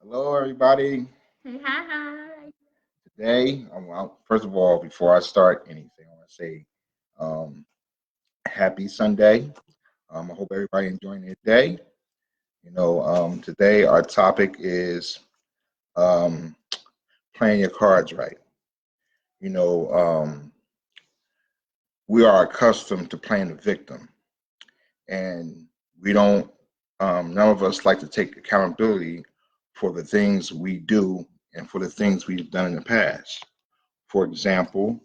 Hello, everybody. Hey, hi, hi. Today, first of all, before I start anything, I want to say um, happy Sunday. I hope everybody enjoying their day. Today our topic is um, playing your cards right. You know, um, we are accustomed to playing the victim, and we don't. None of us like to take accountability for the things we do and for the things we've done in the past. For example,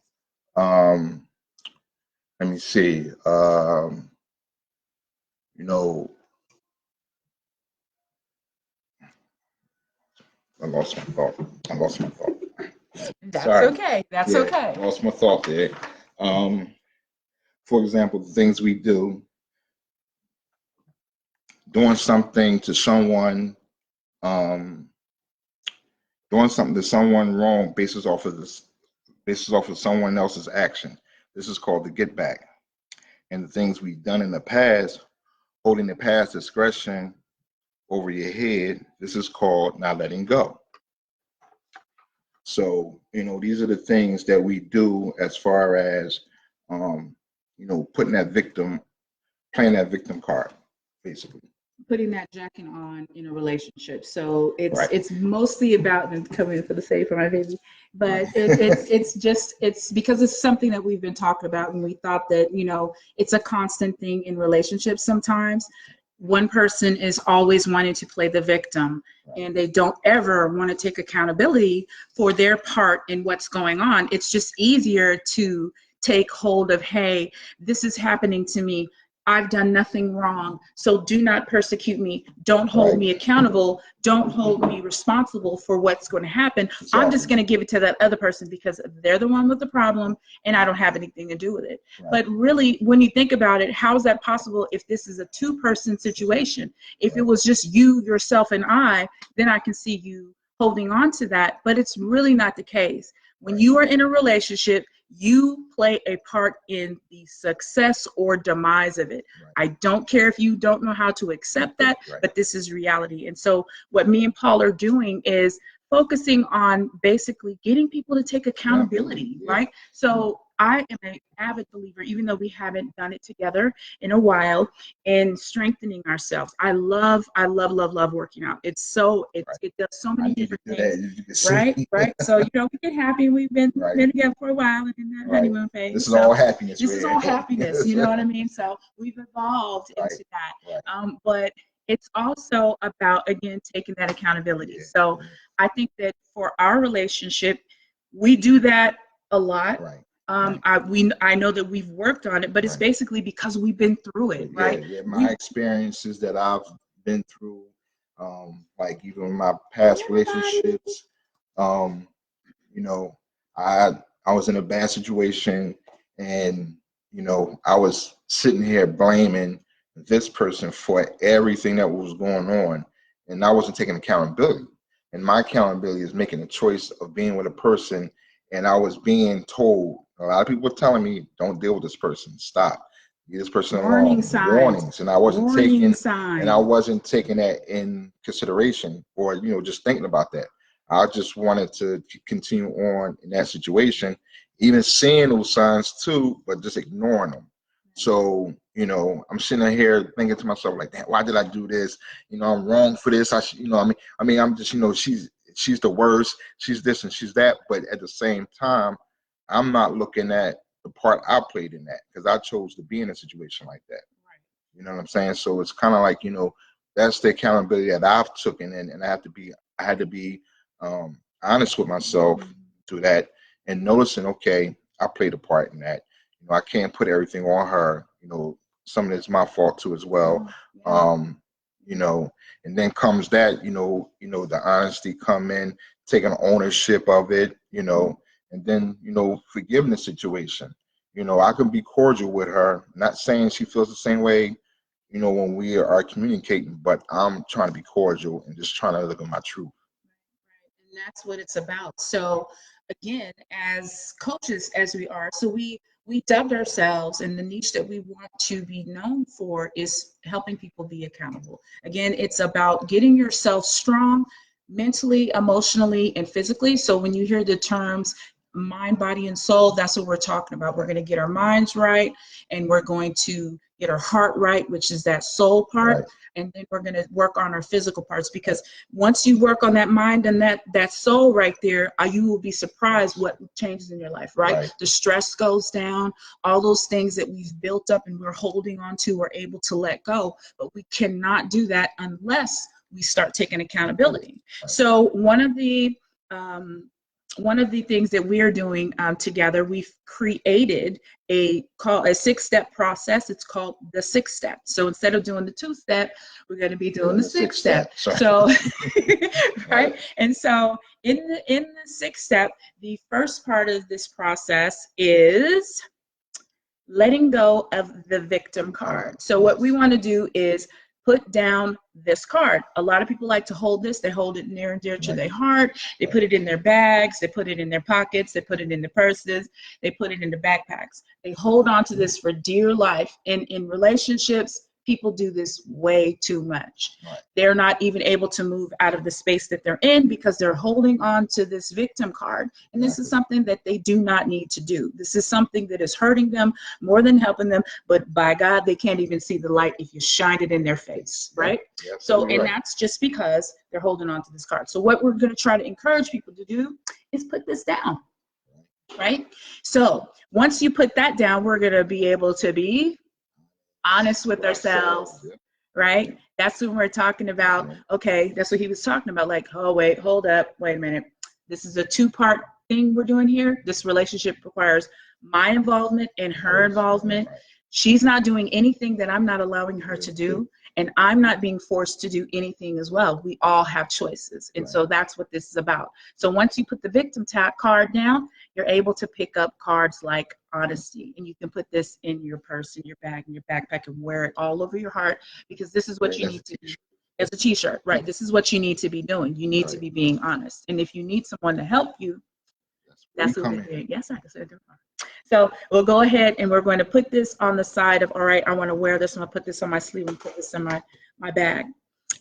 um, let me see. You know, I lost my thought. I lost my thought. That's Sorry. okay. That's Yeah, okay. lost my thought there. Um, for example, the things we do, doing something to someone, um, doing something to someone wrong basis off of someone else's action. This is called the get back. And the things we've done in the past, holding the past discretion over your head, this is called not letting go. So, these are the things that we do as far as, um, putting that victim, playing that victim card, basically. Putting that jacket on in a relationship. So it's Right. it's mostly about and coming for the save for my baby, but Right. it's because it's something that we've been talking about, and we thought that it's a constant thing in relationships. Sometimes one person is always wanting to play the victim, Right. and they don't ever want to take accountability for their part in what's going on. It's just easier to take hold of, hey, this is happening to me. I've done nothing wrong. So do not persecute me. Don't hold Right. me accountable. Don't hold me responsible for what's going to happen. I'm just Exactly. going to give it to that other person because they're the one with the problem and I don't have anything to do with it. Right. But really, when you think about it, how is that possible if this is a two-person situation? If it Right. was just you, yourself, and I, then I can see you holding on to that. But it's really not the case. When Right. you are in a relationship, you play a part in the success or demise of it. Right. I don't care if you don't know how to accept that, Right. but this is reality. And so, what me and Paul are doing is focusing on basically getting people to take accountability, Yeah. right? So, I am an avid believer, even though we haven't done it together in a while, in strengthening ourselves. I love working out. Right. It does so I many need to different do things. that. As you can Right, see. right. So we get happy. We've been Right. been together for a while and in that Right. honeymoon phase. This is all So happiness this right is all here. happiness. You know what I mean? So we've evolved Right. into that. Right. But it's also about again taking that accountability. Yeah. So I think that for our relationship, we do that a lot. Right. I know that we've worked on it, but it's Right. basically because we've been through it, Yeah, right? yeah. We My experiences that I've been through, like even my past relationships, um, you know, I I was in a bad situation, and I was sitting here blaming this person for everything that was going on, and I wasn't taking accountability. And my accountability is making a choice of being with a person, and I was being told, a lot of people were telling me, "Don't deal with this person. Stop. Leave this person warning alone." signs, Warnings, and I wasn't warning taking signs. that in consideration, or just thinking about that. I just wanted to continue on in that situation, even seeing those signs too, but just ignoring them. So, I'm sitting here thinking to myself like, "Damn, why did I do this? I'm wrong for this. I should, I'm just, she's the worst. She's this and she's that." But at the same time, I'm not looking at the part I played in that because I chose to be in a situation like that. You know what I'm saying? So it's kind of like, that's the accountability that I've taken, and I had to be honest with myself to that, and noticing, okay, I played a part in that. I can't put everything on her. Some of it's my fault too as well. Um, you know, and then comes that, the honesty come in, taking ownership of it, and then, forgiving the situation. I can be cordial with her, not saying she feels the same way, when we are communicating, but I'm trying to be cordial and just trying to look at my truth. And that's what it's about. So again, as coaches as we are, so we dubbed ourselves, and the niche that we want to be known for is helping people be accountable. Again, it's about getting yourself strong, mentally, emotionally, and physically. So when you hear the terms mind, body, and soul, that's what we're talking about. We're going to get our minds right, and we're going to get our heart right, which is that soul part. Right. And then we're going to work on our physical parts, because once you work on that mind and that soul right there, you will be surprised what changes in your life, right? The stress goes down, all those things that we've built up and we're holding on to, we're able to let go. But we cannot do that unless we start taking accountability. So one of the things that we are doing together, we've created a 6-step process. It's called the 6-step. So instead of doing the 2-step, we're going to be doing the 6-step. So, right? And so in the 6-step, the first part of this process is letting go of the victim card. So what we want to do is put down this card. A lot of people like to hold this. They hold it near and dear to their heart. They put it in their bags. They put it in their pockets. They put it in their purses. They put it in the backpacks. They hold on to this for dear life. And in relationships, people do this way too much. They're not even able to move out of the space that they're in because they're holding on to this victim card. And this is something that they do not need to do. This is something that is hurting them more than helping them. But by God, they can't even see the light if you shine it in their face, right? So, and that's just because they're holding on to this card. So what we're going to try to encourage people to do is put this down, right? So once you put that down, we're going to be able to be honest with ourselves, right? That's when we're talking about, okay, that's what he was talking about, like, oh, wait, hold up, wait a minute. This is a 2-part thing we're doing here. This relationship requires my involvement and her involvement. She's not doing anything that I'm not allowing her to do, and I'm not being forced to do anything as well. We all have choices, and so that's what this is about. So once you put the victim card down, you're able to pick up cards like honesty, and you can put this in your purse, in your bag, in your backpack, and wear it all over your heart, because this is what you need to do. As a t-shirt, right? This is what you need to be doing. You need to be being honest. And if you need someone to help you, that's what we're doing. Yes, I can say that. So we'll go ahead and we're going to put this on the side of, all right, I want to wear this. I'm going to put this on my sleeve and put this in my bag.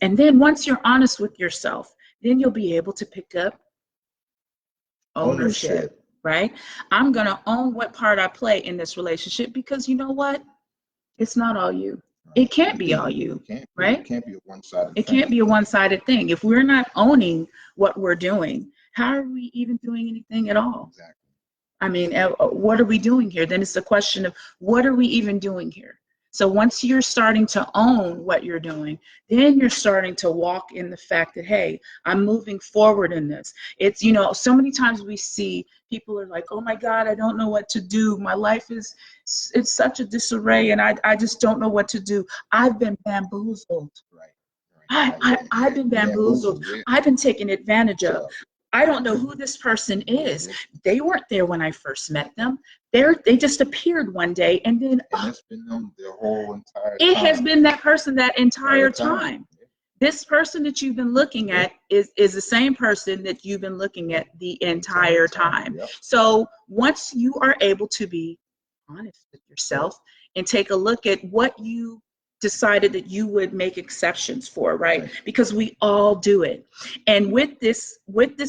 And then once you're honest with yourself, then you'll be able to pick up ownership, right? I'm going to own what part I play in this relationship, because you know what? It's not all you. It can't be all you, right? It can't be a one-sided thing. It can't be a one-sided thing. If we're not owning what we're doing, how are we even doing anything at all? Exactly. I mean, what are we doing here? Then it's a question of, what are we even doing here? So once you're starting to own what you're doing, then you're starting to walk in the fact that, hey, I'm moving forward in this. It's, you know, so many times we see people are like, oh my God, I don't know what to do. My life is, it's such a disarray, and I just don't know what to do. I've been bamboozled. I've been bamboozled. I've been taken advantage of. I don't know who this person is. They weren't there when I first met them. They just appeared one day, and then it's been them their whole entire time. It has been that person that entire time. This person that you've been looking at is the same person that you've been looking at the entire time. So once you are able to be honest with yourself and take a look at what you decided that you would make exceptions for, right? Because we all do it. And with this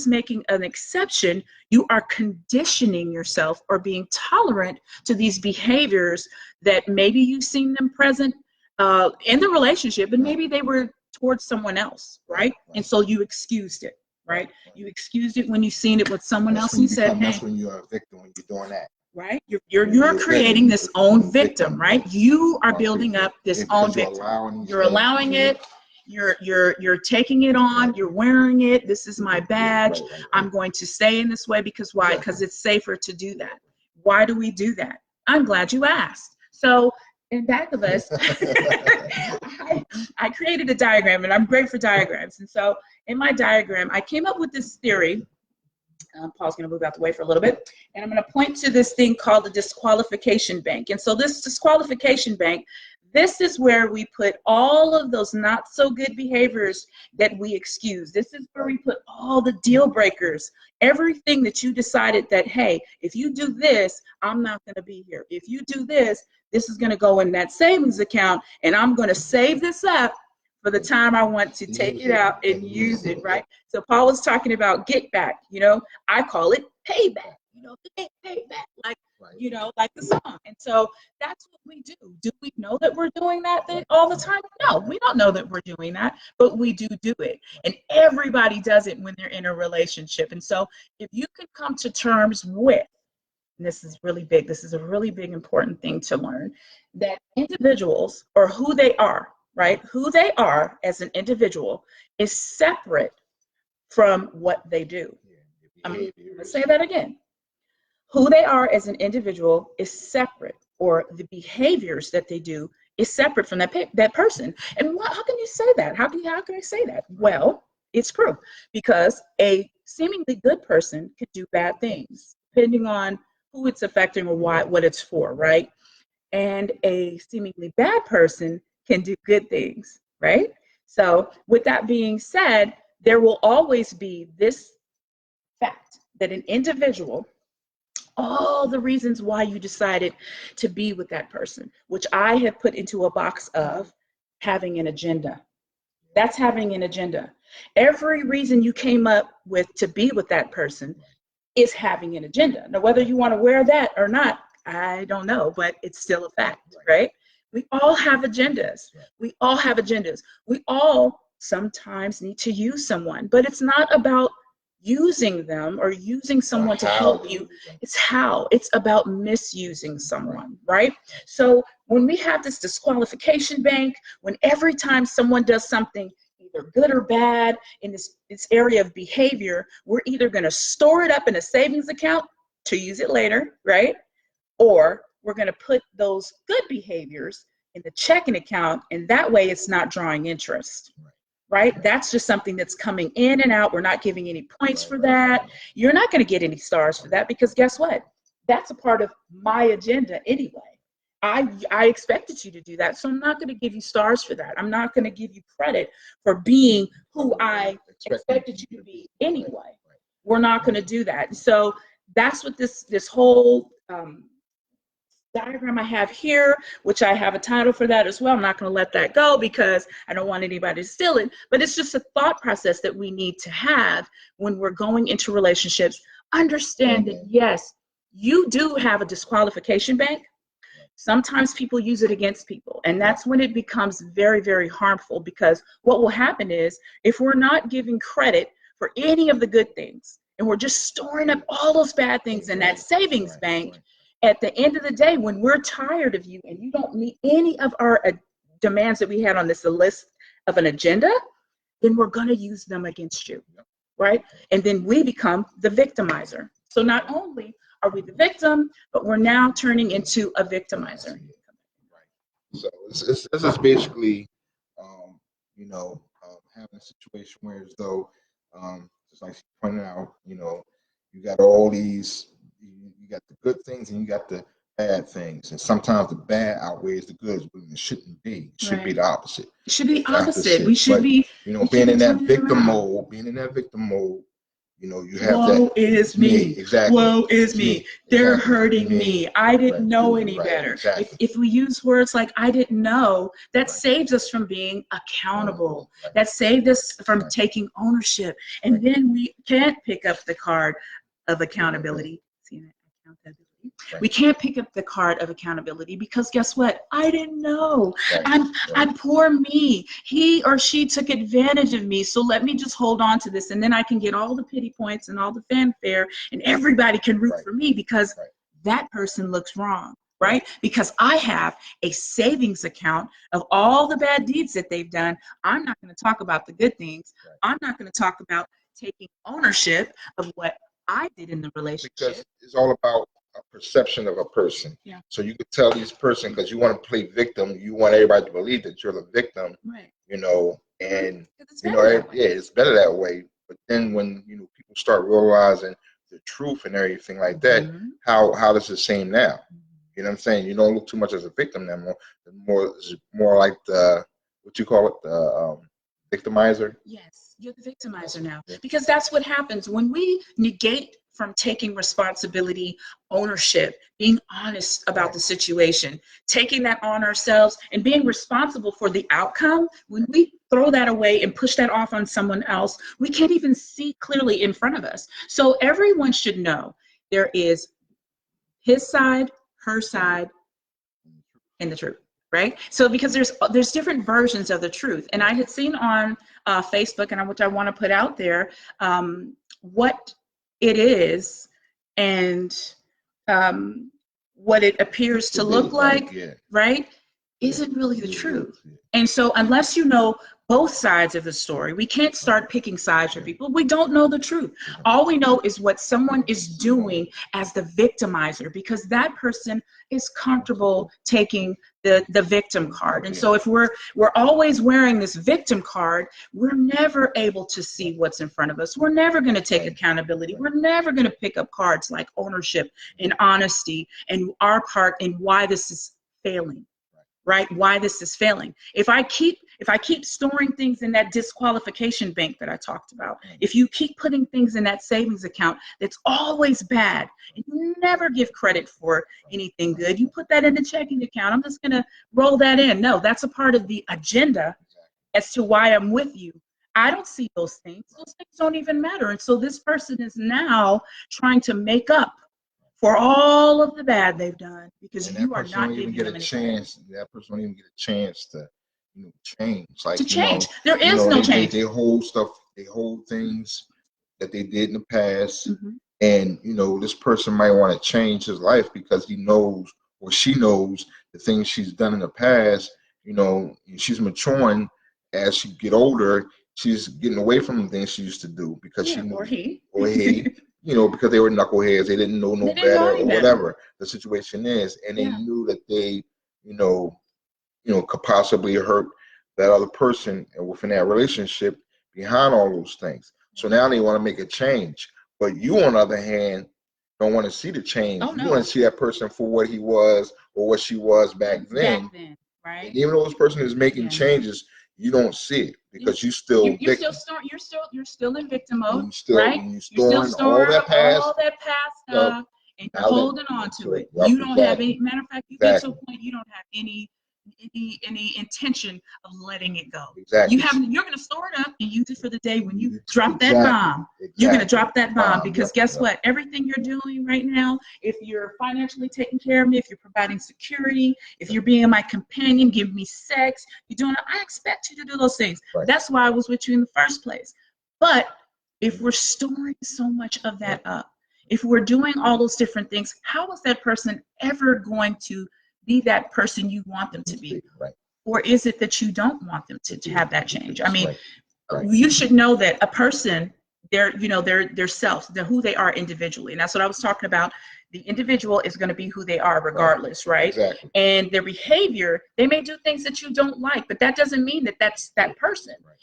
making an exception, you are conditioning yourself or being tolerant to these behaviors that maybe you've seen them present in the relationship, and maybe they were towards someone else, right? And so you excused it, right? You excused it when you seen it with someone else, and you said, hey. That's when you're a victim, when you're doing that. Right? You're creating this own victim, right? You are building up this own victim. You're allowing it. You're taking it on. You're wearing it. This is my badge. I'm going to stay in this way because why? Because it's safer to do that. Why do we do that? I'm glad you asked. So in back of us, I created a diagram, and I'm great for diagrams. And so in my diagram, I came up with this theory. Paul's going to move out the way for a little bit. And I'm going to point to this thing called the Disqualification Bank. And so this Disqualification Bank, this is where we put all of those not so good behaviors that we excuse. This is where we put all the deal breakers, everything that you decided that, hey, if you do this, I'm not going to be here. If you do this, this is going to go in that savings account, and I'm going to save this up for the time I want to take it out and use it, right? So Paul was talking about get back, you know, I call it payback, you know, payback, like, you know, like the song. And so that's what we do. Do we know that we're doing that thing all the time? No, we don't know that we're doing that, but we do it. And everybody does it when they're in a relationship. And so if you can come to terms with, and this is really big, this is a really big important thing to learn, that individuals, or who they are, right? Who they are as an individual is separate from what they do. I'm going to say that again. Who they are as an individual is separate, or the behaviors that they do is separate from that person. And how can you say that? How can I say that? Well, it's true, because a seemingly good person could do bad things, depending on who it's affecting or what it's for, right? And a seemingly bad person can do good things, right? So with that being said, there will always be this fact that an individual, all the reasons why you decided to be with that person, which I have put into a box of having an agenda. That's having an agenda. Every reason you came up with to be with that person is having an agenda. Now, whether you want to wear that or not, I don't know, but it's still a fact, right? We all have agendas. We all have agendas. We all sometimes need to use someone, but it's not about using them or using someone to help you. It's how. It's about misusing someone, right? So when we have this disqualification bank, when every time someone does something either good or bad in this area of behavior, we're either going to store it up in a savings account to use it later, right? Or we're going to put those good behaviors in the checking account, and that way it's not drawing interest. Right? That's just something that's coming in and out. We're not giving any points for that. You're not going to get any stars for that, because guess what? That's a part of my agenda anyway. I expected you to do that, so I'm not going to give you stars for that. I'm not going to give you credit for being who I expected you to be anyway. We're not going to do that. So that's what this whole diagram I have here, which I have a title for that as well. I'm not going to let that go because I don't want anybody to steal it, but it's just a thought process that we need to have when we're going into relationships. Understand that, yes, you do have a disqualification bank. Sometimes people use it against people, and that's when it becomes very, very harmful, because what will happen is, if we're not giving credit for any of the good things, and we're just storing up all those bad things in that savings bank, at the end of the day, when we're tired of you and you don't meet any of our demands that we had on this list of an agenda, then we're going to use them against you, right? And then we become the victimizer. So not only are we the victim, but we're now turning into a victimizer. So this is basically, having a situation where, as though, just like she pointed out, you got all these. You got the good things and you got the bad things, and sometimes the bad outweighs the good, but it shouldn't be. It should be the opposite. It should be opposite. We should be, being in that victim mode. You have woe is me. Exactly. Woe is me. They're hurting me. I didn't know any better. Exactly. If we use words like I didn't know, that saves us from being accountable. That saved us from taking ownership. And then we can't pick up the card of accountability. We can't pick up the card of accountability because guess what? I didn't know. I'm poor me. He or she took advantage of me. So let me just hold on to this, and then I can get all the pity points and all the fanfare, and everybody can root for me because that person looks wrong, right? Because I have a savings account of all the bad deeds that they've done. I'm not going to talk about the good things. I'm not going to talk about taking ownership of what I did in the relationship. Because it's all about a perception of a person. Yeah. So you could tell this person, because you want to play victim, you want everybody to believe that you're the victim, right? And it's better that way. But then when people start realizing the truth and everything like that, how does it seem now? You know what I'm saying? You don't look too much as a victim anymore. It's more like the what you call it, the victimizer. Yes, you're the victimizer now, because that's what happens when we negate from taking responsibility, ownership, being honest about the situation, taking that on ourselves and being responsible for the outcome. When we throw that away and push that off on someone else. We can't even see clearly in front of us. So everyone should know there is his side, her side, and the truth, right? So because there's different versions of the truth. And I had seen on Facebook, and which I want to put out there, what it is and what it appears to look like, right, isn't really the truth. And so unless you know both sides of the story, we can't start picking sides for people. We don't know the truth. All we know is what someone is doing as the victimizer, because that person is comfortable taking the victim card. And so if we're always wearing this victim card, we're never able to see what's in front of us. We're never going to take accountability. We're never going to pick up cards like ownership and honesty and our part in why this is failing. Right? Why this is failing. If I keep storing things in that disqualification bank that I talked about, if you keep putting things in that savings account that's always bad, and you never give credit for anything good, you put that in the checking account, I'm just going to roll that in. No, that's a part of the agenda as to why I'm with you. I don't see those things. Those things don't even matter. And so this person is now trying to make up for all of the bad they've done, because you are not giving them a chance. That person don't even get a chance to, change. Like, to change. There is no change. They hold stuff. They hold things that they did in the past, and this person might want to change his life because he knows or she knows the things she's done in the past. She's maturing as she get older. She's getting away from the things she used to do because she knew, or he. Because they were knuckleheads, they didn't know better or whatever the situation is, and they knew that they, could possibly hurt that other person within that relationship behind all those things. So now they want to make a change, but you, on the other hand, don't want to see the change. You want to see that person for what he was or what she was back then. Right? And even though this person is making changes, you don't see it because you're still in victim mode, right? You're still storing all that past stuff, and you're holding on to it. You don't have any. Matter of fact, you get to a point you don't have any intention of letting it go. Exactly. You're going to store it up and use it for the day when you drop that bomb. You're going to drop that bomb because guess what? Everything you're doing right now, if you're financially taking care of me, if you're providing security, if you're being my companion, giving me sex, you're doing it, I expect you to do those things. Right. That's why I was with you in the first place. But if we're storing so much of that up, if we're doing all those different things, how is that person ever going to be that person you want them to be? Right. Or is it that you don't want them to have that change? I mean, you should know that a person, their self, who they are individually. And that's what I was talking about. The individual is going to be who they are regardless, right? Exactly. And their behavior, they may do things that you don't like, but that doesn't mean that that's that person. Right.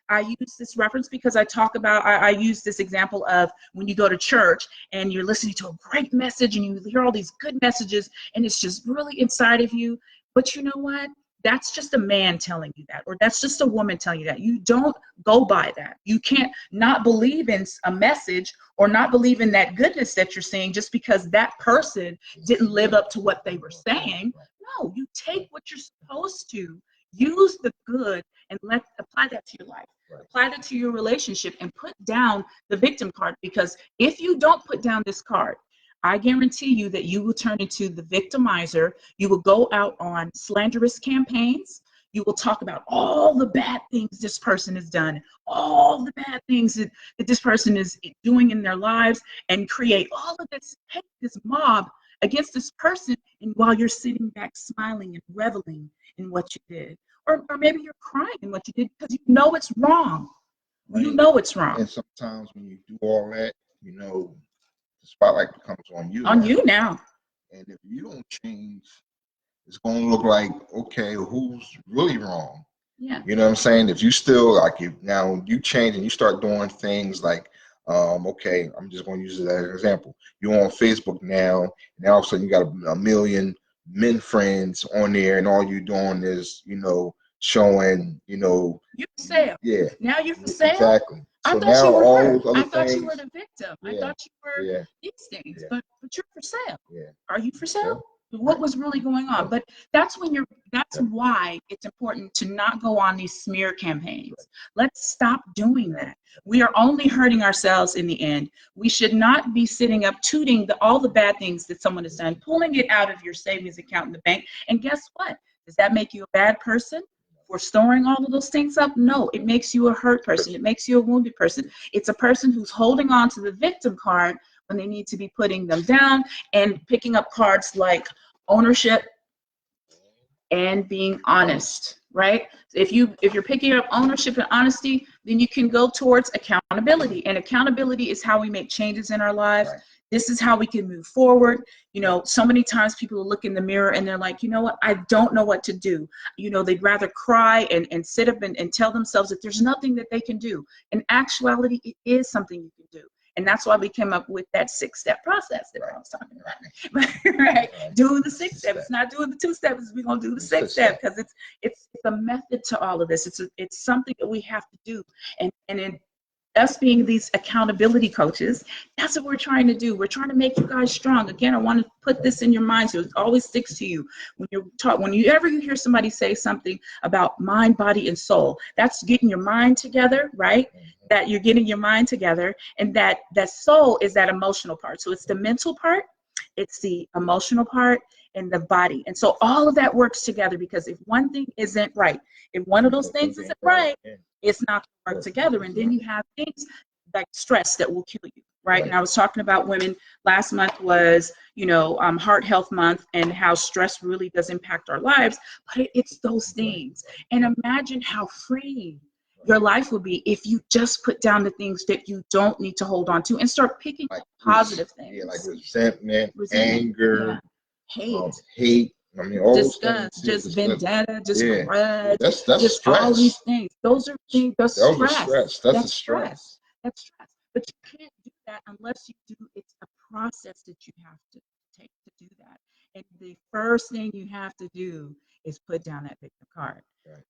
I use this reference because I use this example of when you go to church and you're listening to a great message and you hear all these good messages and it's just really inside of you. But you know what? That's just a man telling you that, or that's just a woman telling you that. You don't go by that. You can't not believe in a message or not believe in that goodness that you're saying just because that person didn't live up to what they were saying. No, you take what you're supposed to, use the good, and apply that to your life. Right. Apply that to your relationship and put down the victim card, because if you don't put down this card, I guarantee you that you will turn into the victimizer. You will go out on slanderous campaigns. You will talk about all the bad things this person has done, all the bad things that this person is doing in their lives, and create all of this hate, this mob against this person, and while you're sitting back smiling and reveling in what you did. Or maybe you're crying in what you did because you know it's wrong. Right. You know it's wrong. And sometimes when you do all that, the spotlight becomes on you. You now. And if you don't change, it's going to look like, okay, who's really wrong? Yeah. You know what I'm saying? If you still, now you change and you start doing things like, okay, I'm just going to use it as an example. You're on Facebook now, and all of a sudden you got a million men friends on there, and all you're doing is, showing, you for sale. Yeah. Now you're for sale. Exactly. So I thought you were hurt. I thought things, you were the victim. Yeah. I thought you were these things, but you're for sale. Yeah. Are you for sale? what was really going on. But that's why it's important to not go on these smear campaigns. Let's stop doing that. We are only hurting ourselves in the end. We should not be sitting up tooting all the bad things that someone has done, pulling it out of your savings account in the bank. And guess what? Does that make you a bad person for storing all of those things up? No, it makes you a hurt person. It makes you a wounded person. It's a person who's holding on to the victim card when they need to be putting them down and picking up cards like ownership and being honest, right? If you're picking up ownership and honesty, then you can go towards accountability. And accountability is how we make changes in our lives. Right. This is how we can move forward. You know, so many times people look in the mirror and they're like, you know what, I don't know what to do. You know, they'd rather cry and sit up and tell themselves that there's nothing that they can do. In actuality, it is something you can do. And that's why we came up with that 6-step process that I was talking about. Right? Doing the 6-step. It's not doing the 2-steps. We're gonna do the 6-step because it's a method to all of this. It's something that we have to do. And in us being these accountability coaches, that's what we're trying to do. We're trying to make you guys strong. Again, I want to put this in your mind so it always sticks to you. When you hear somebody say something about mind, body, and soul, that's getting your mind together, right? That you're getting your mind together, and that soul is that emotional part. So it's the mental part, it's the emotional part, and the body. And so all of that works together, because if one thing isn't right, if one of those things isn't right, it's not going to work together. And then you have things like stress that will kill you, right? And I was talking about women. Last month was, Heart Health Month, and how stress really does impact our lives. But it's those things. And imagine how freeing your life will be if you just put down the things that you don't need to hold on to and start picking up positive things. Yeah, like resentment, anger, hate. I mean, all disgust, those just vendetta, just grudge, that's just stress. all these things. Those are things. That's stress. That's stress. That's stress. But you can't do that unless you do. It's a process that you have to take to do that. And the first thing you have to do is put down that victim card,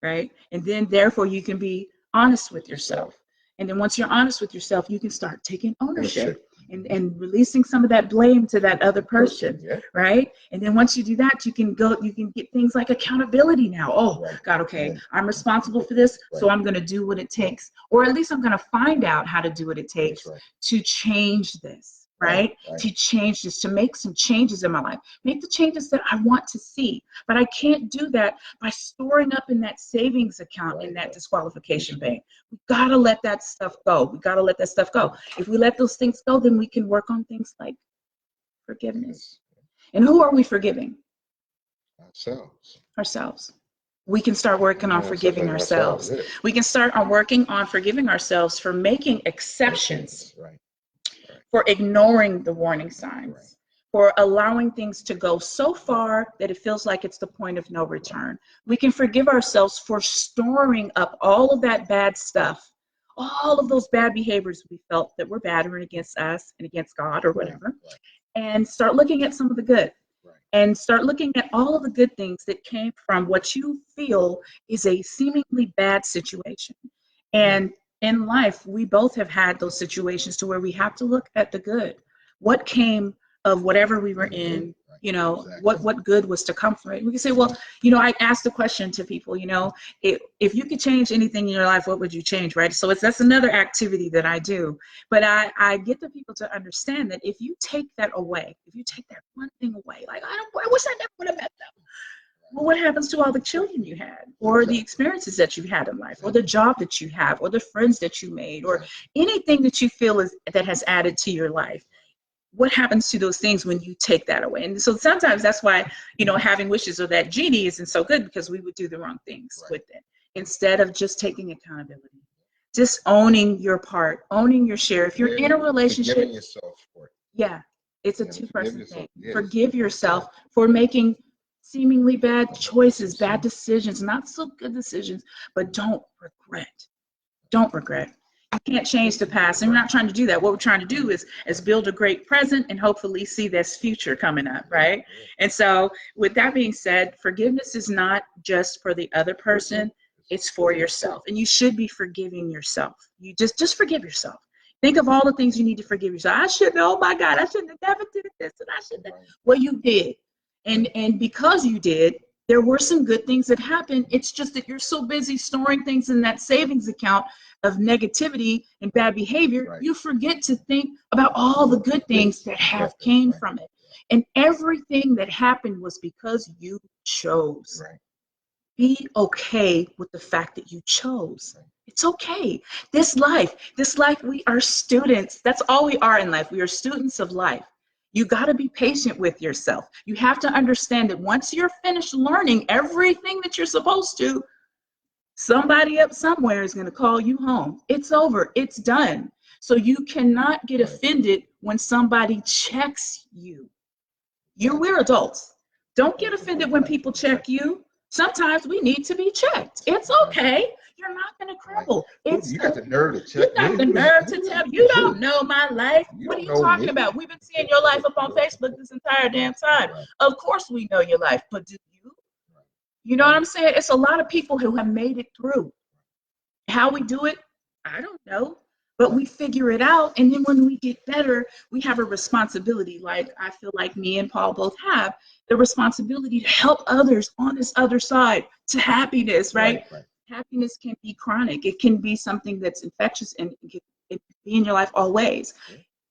right? And then, therefore, you can be honest with yourself. And then once you're honest with yourself, you can start taking ownership. And releasing some of that blame to that other person, right? And then once you do that, you can get things like accountability now. Oh, God, okay, I'm responsible for this, so I'm going to do what it takes, or at least I'm going to find out how to do what it takes to change this, right? To change this, to make some changes in my life, make the changes that I want to see. But I can't do that by storing up in that savings account in that disqualification bank. We got to let that stuff go. We got to let that stuff go. If we let those things go, then we can work on things like forgiveness. And who are we forgiving? Ourselves. We can start working on forgiving ourselves. We can start on working on forgiving ourselves for making exceptions, for ignoring the warning signs, for allowing things to go so far that it feels like it's the point of no return. We can forgive ourselves for storing up all of that bad stuff, all of those bad behaviors we felt that were bad or against us and against God or whatever, and start looking at some of the good. And start looking at all of the good things that came from what you feel is a seemingly bad situation. And in life, we both have had those situations to where we have to look at the good. What came of whatever we were in, what good was to come from it? We can say, well, I asked the question to people, if you could change anything in your life, what would you change, right? So that's another activity that I do. But I get the people to understand that if you take that away, if you take that one thing away, like, I wish I never would have met them. Well, what happens to all the children you had, or the experiences that you had in life, or the job that you have, or the friends that you made, or anything that you feel that has added to your life? What happens to those things when you take that away? And so sometimes that's why, having wishes or that genie isn't so good, because we would do the wrong things with it. Instead of just taking accountability, just owning your part, owning your share. If you're in a relationship, forgiving yourself for it. It's a two-person thing. Forgive yourself for making seemingly bad choices, bad decisions, not so good decisions, but don't regret. Don't regret. You can't change the past, and we're not trying to do that. What we're trying to do is build a great present and hopefully see this future coming up, right? And so with that being said, forgiveness is not just for the other person, it's for yourself. And you should be forgiving yourself. You just forgive yourself. Think of all the things you need to forgive yourself. I shouldn't, oh my God, I shouldn't have never did this, and I shouldn't have. Well, you did. And because you did, there were some good things that happened. It's just that you're so busy storing things in that savings account of negativity and bad behavior, Right. you forget to think about all the good things that have came from it. And everything that happened was because you chose. Right. Be okay with the fact that you chose. It's okay. This life, we are students. That's all we are in life. We are students of life. You got to be patient with yourself. You have to understand that once you're finished learning everything that you're supposed to, somebody up somewhere is going to call you home. It's over. It's done. So you cannot get offended when somebody checks you. We're adults. Don't get offended when people check you. Sometimes we need to be checked. It's okay. You're not going to crumble. You got the nerve to check me. You got the nerve to tell. You don't know my life. What are you talking about? We've been seeing your life up on Facebook this entire damn time. Of course we know your life, but do you? You know what I'm saying? It's a lot of people who have made it through. How we do it, I don't know. But we figure it out, and then when we get better, we have a responsibility. Like I feel like me and Paul both have the responsibility to help others on this other side to happiness, right? Happiness can be chronic. It can be something that's infectious, and it can be in your life always.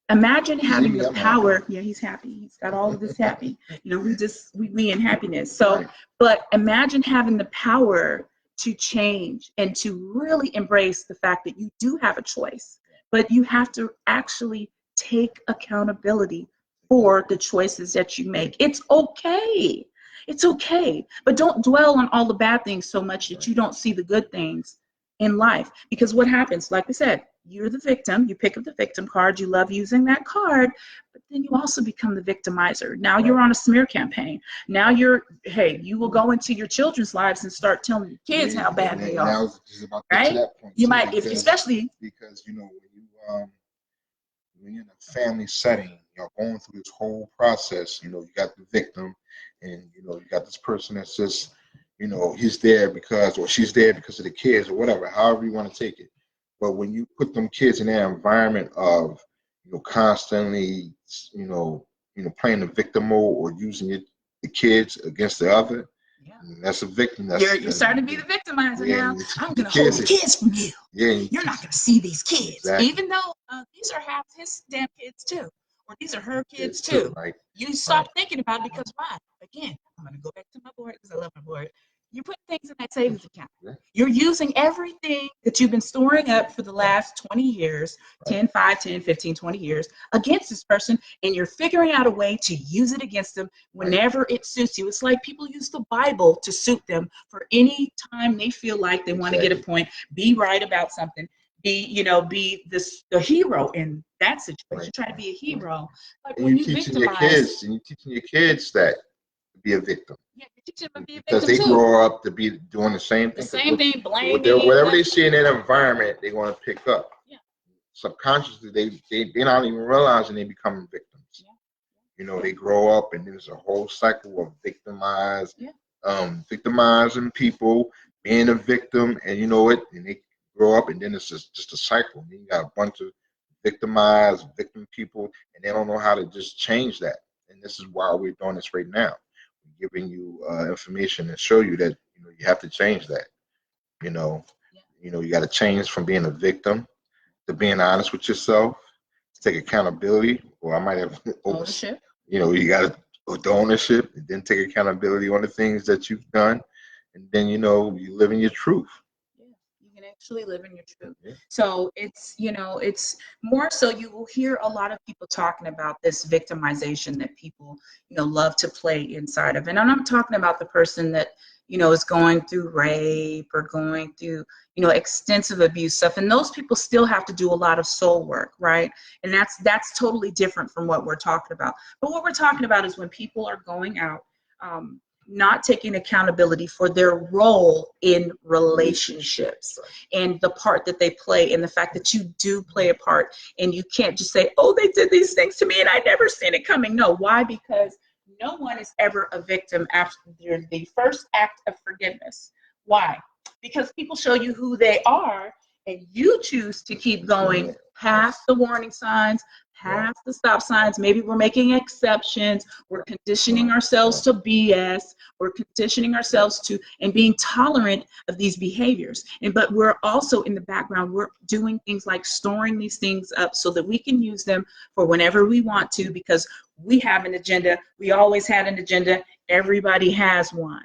Imagine having the power. Yeah, he's happy. He's got all of this happy. You know, we in happiness. So, but imagine having the power to change and to really embrace the fact that you do have a choice, but you have to actually take accountability for the choices that you make. It's okay. It's okay. But don't dwell on all the bad things so much that you don't see the good things in life. Because what happens, like I said, you're the victim. You pick up the victim card. You love using that card, but then you also become the victimizer. Now you're on a smear campaign. Now you will go into your children's lives and start telling your kids how bad they are. Right? You might, especially because when you're in a family setting, you're going through this whole process. You got the victim, and you got this person that's just, he's there because, or she's there because of the kids, or whatever, however you want to take it. But when you put them kids in that environment of, constantly, playing the victim mode or using the kids against the other, that's a victim. You're starting to be the victimizer now. I'm going to hold the kids from you. You're not going to see these kids, even though these are half his damn kids too, or these are her kids too. You stop thinking about it because why? Again, I'm going to go back to my board because I love my board. You put things in that savings account. You're using everything that you've been storing up for the last 20 years, 10, 5, 10, 15, 20 years against this person, and you're figuring out a way to use it against them whenever it suits you. It's like people use the Bible to suit them for any time they feel like they want to get a point, be right about something, be the hero in that situation. Try to be a hero. Like and you're teaching your kids that to be a victim. Yeah, you teach them to be a victim because they grow up to be doing the same thing. Blaming. Whatever they see in that environment, they're going to pick up. Yeah. Subconsciously, they're not even realizing they're becoming victims. Yeah. They grow up, and there's a whole cycle of victimizing people, being a victim, and and they grow up, and then it's just a cycle. And you got a bunch of victimized victim people, and they don't know how to just change that. And this is why we're doing this right now. Giving you information and show you that you have to change that. You got to change from being a victim to being honest with yourself, to take accountability, or I might have ownership. You got to ownership, and then take accountability on the things that you've done, and then you live in your truth. Actually live in your truth. So it's more so you will hear a lot of people talking about this victimization that people love to play inside of, and I'm not talking about the person that is going through rape or going through extensive abuse stuff, and those people still have to do a lot of soul work, right? And that's totally different from what we're talking about. But what we're talking about is when people are going out not taking accountability for their role in relationships and the part that they play, and the fact that you do play a part, and you can't just say, oh, they did these things to me and I never seen it coming. No. Why? Because no one is ever a victim after the first act of forgiveness. Why? Because people show you who they are, and you choose to keep going past the warning signs, past the stop signs. Maybe we're making exceptions. We're conditioning ourselves to BS. We're conditioning ourselves to and being tolerant of these behaviors. But we're also in the background, we're doing things like storing these things up so that we can use them for whenever we want to, because we have an agenda. We always had an agenda. Everybody has one.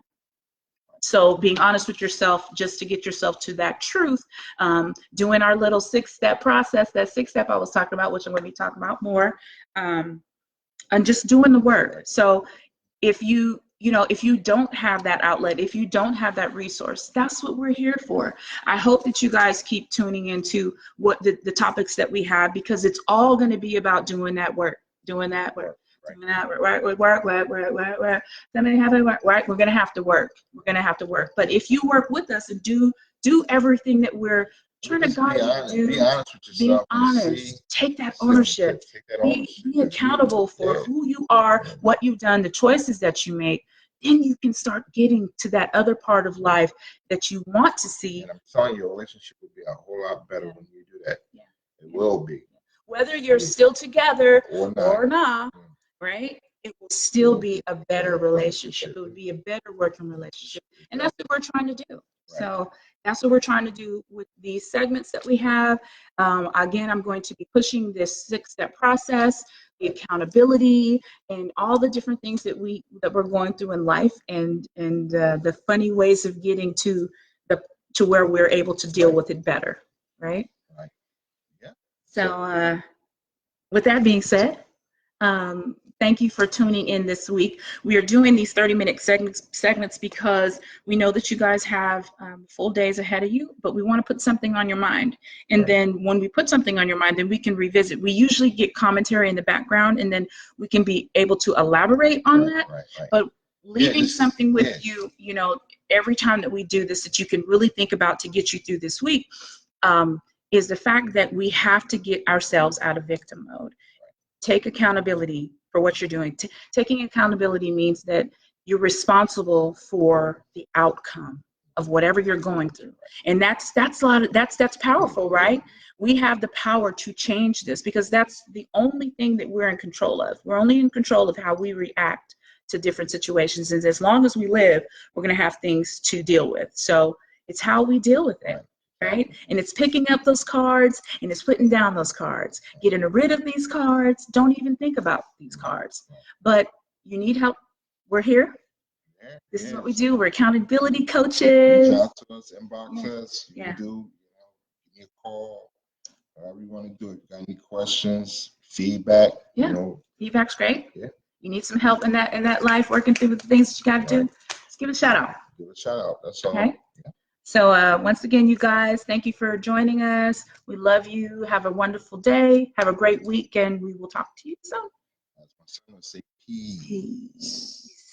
So being honest with yourself, just to get yourself to that truth, doing our little 6-step process, that 6-step I was talking about, which I'm going to be talking about more, and just doing the work. So if you don't have that outlet, if you don't have that resource, that's what we're here for. I hope that you guys keep tuning into what the topics that we have, because it's all going to be about doing that work, doing that work. Right. Somebody have to work. Right. We're gonna have to work. We're gonna have to work. But if you work with us and do everything that we're trying to guide you to do, be honest with yourself. Be honest. Take that ownership. Be accountable for who you are, what you've done, the choices that you make. Then you can start getting to that other part of life that you want to see. And I'm telling you, your relationship will be a whole lot better when you do that. Yeah. It will be. Whether you're still together or not. Right? It will still be a better relationship. It would be a better working relationship. And that's what we're trying to do. Right. So that's what we're trying to do with these segments that we have. Again, I'm going to be pushing this 6-step process, the accountability, and all the different things that we're going through in life, and the funny ways of getting to where we're able to deal with it better. Right? Right. Yeah. So with that being said, thank you for tuning in this week. We are doing these 30-minute segments because we know that you guys have full days ahead of you, but we want to put something on your mind. And then when we put something on your mind, then we can revisit. We usually get commentary in the background, and then we can be able to elaborate on that. Right. But leaving something with you, every time that we do this, that you can really think about to get you through this week, is the fact that we have to get ourselves out of victim mode. Take accountability for what you're doing. Taking accountability means that you're responsible for the outcome of whatever you're going through, and that's powerful, right? We have the power to change this, because that's the only thing that we're in control of. We're only in control of how we react to different situations, and as long as we live, we're going to have things to deal with. So it's how we deal with it. Right? And it's picking up those cards, and it's putting down those cards, getting rid of these cards. Don't even think about these cards. But you need help. We're here. This is what we do. We're accountability coaches. Reach out to us, inbox us. You can do, give me a call, whatever you want to do. If you got any questions, feedback, feedback's great. Yeah. You need some help in that life, working through the things that you got to do. Just give it a shout out. Give it a shout out. That's all. Okay. Yeah. So once again, you guys, thank you for joining us. We love you. Have a wonderful day. Have a great week, and we will talk to you soon. As my son would say, peace.